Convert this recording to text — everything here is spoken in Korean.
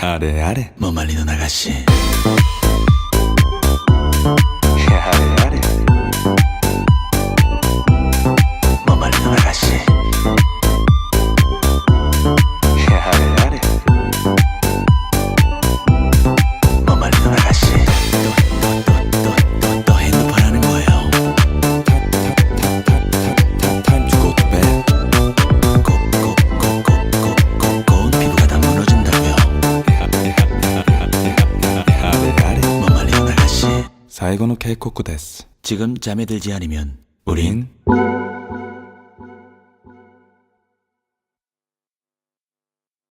아래 아래 못 말리는 아가씨. 아래 아래 못 말리는 아가씨. 아래 아래 못 말리는 아가씨. 또 핸드폰 하는 거예요. Time to go to bed 고운 피부가 다 무너진다고요. 아래 아래 못 말리는 아가씨. 最後の警告です 지금 잠에 들지 않으면 우린